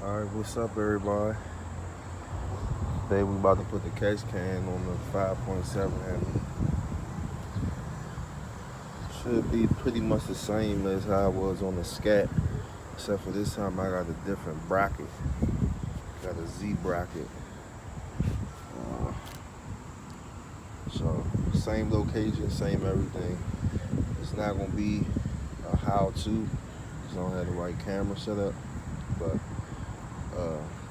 Alright, what's up everybody? Today we about to put the catch can on the 5.7 Hemi. Should be pretty much the same as how it was on the Scat, except for this time I got a different bracket. Got a Z bracket. So same location, same everything. It's not gonna be a how-to, because I don't have the right camera set up, but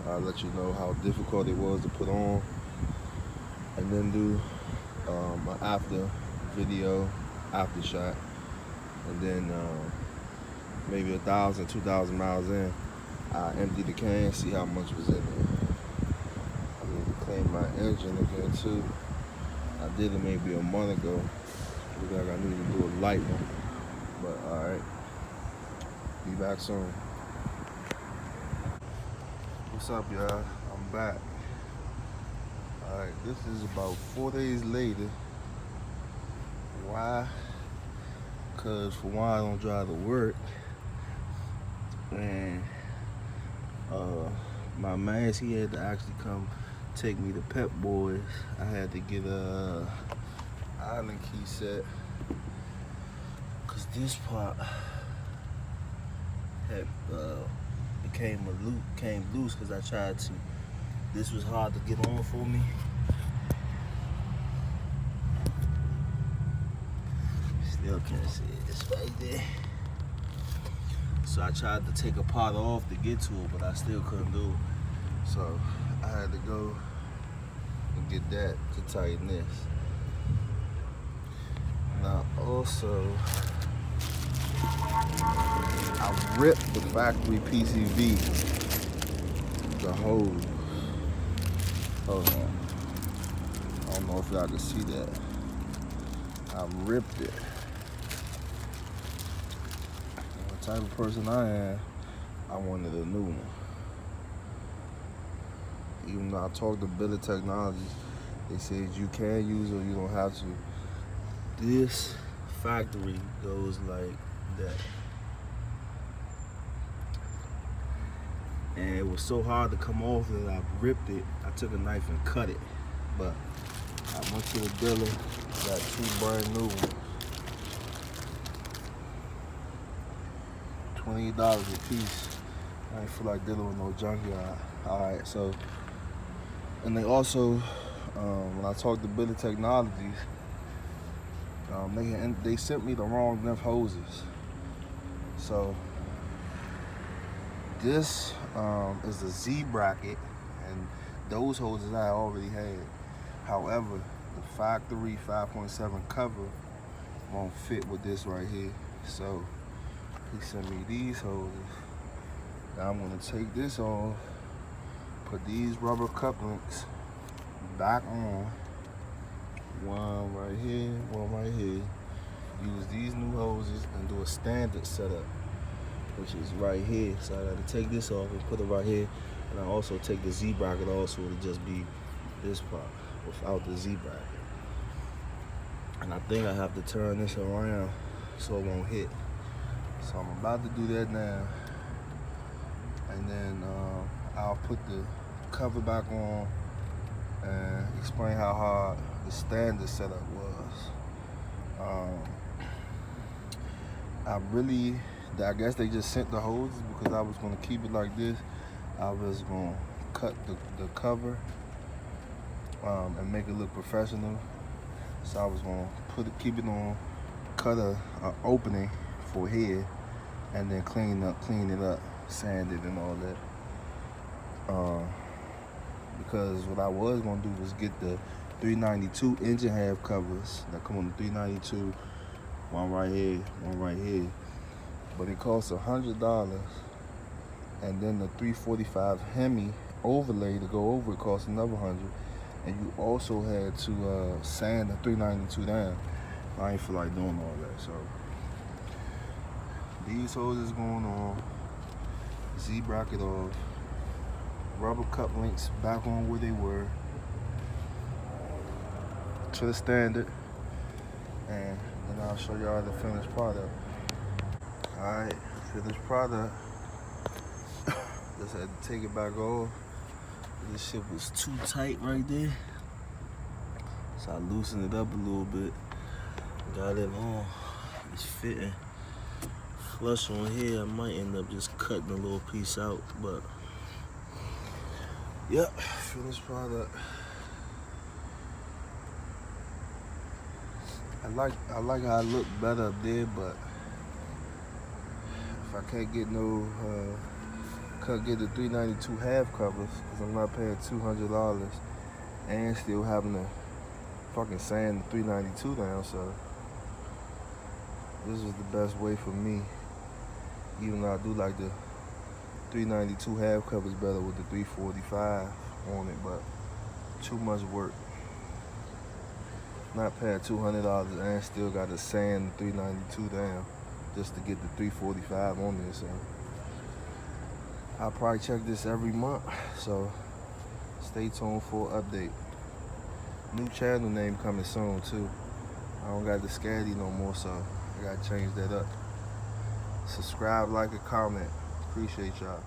I'll let you know how difficult it was to put on, and then do an after video, after shot, and then maybe 1,000, 2,000 miles in, I empty the can, see how much was in there. I need to clean my engine again too. I did it maybe a month ago. Look like I need to do a light one, but all right. Be back soon. What's up, y'all? I'm back. Alright, this is about 4 days later. Why? Because for one, I don't drive to work. And my man, he had to actually come take me to Pep Boys. I had to get a island key set, because this part had came loose because I tried to. This was hard to get on for me. Still can't see it. It's right there. So I tried to take a part off to get to it, but I still couldn't do it. So I had to go and get that to tighten this. Now also, I ripped the factory PCV, the hose. Hold on. I don't know if y'all can see that. I ripped it. And the type of person I am, I wanted a new one. Even though I talked to Billet Technologies, they said you can use it or you don't have to. This factory goes like that. And it was so hard to come off that I ripped it. I took a knife and cut it. But I went to the dealer, got 2 brand new ones. $28 a piece. I ain't feel like dealing with no junkyard. Alright, so, and they also, when I talked to Billet Technologies, they sent me the wrong length hoses. So this is a Z bracket, and those hoses I already had. However, the factory 5.7 cover won't fit with this right here. So he sent me these hoses. Now I'm gonna take this off, put these rubber couplings back on. One right here, one right here. Use these new hoses and do a standard setup, which is right here. So I got to take this off and put it right here. And I also take the Z bracket also to just be this part without the Z bracket. And I think I have to turn this around so it won't hit. So I'm about to do that now. And then I'll put the cover back on and explain how hard the standard setup was. I guess they just sent the hoses because I was gonna keep it like this. I was gonna cut the cover and make it look professional. So I was gonna keep it on, cut a opening for here, and then clean it up, sand it and all that. Because what I was gonna do was get the 392 engine half covers that come on the 392, one right here, one right here. But it costs $100, and then the 345 Hemi overlay to go over it costs another $100. And you also had to sand the 392 down. I ain't feel like doing all that, so these hoses going on, Z bracket off, rubber cup links back on where they were to the standard, and then I'll show y'all the finished product. Alright, finished product. This just had to take it back off. This shit was too tight right there. So I loosened it up a little bit. Got it on. It's fitting. Flush on here, I might end up just cutting a little piece out, but yep, finished product. I like how I look better up there, but if I can't get no can't get the 392 half covers, because I'm not paying $200 and still having to fucking sand the 392 down, so this is the best way for me. Even though I do like the 392 half covers better with the 345 on it, but too much work. Not paying $200 and still got to sand the 392 down just to get the 345 on there. So I'll probably check this every month. So stay tuned for an update. New channel name coming soon too. I don't got the Scaddy no more, so I gotta change that up. Subscribe, like, and comment. Appreciate y'all.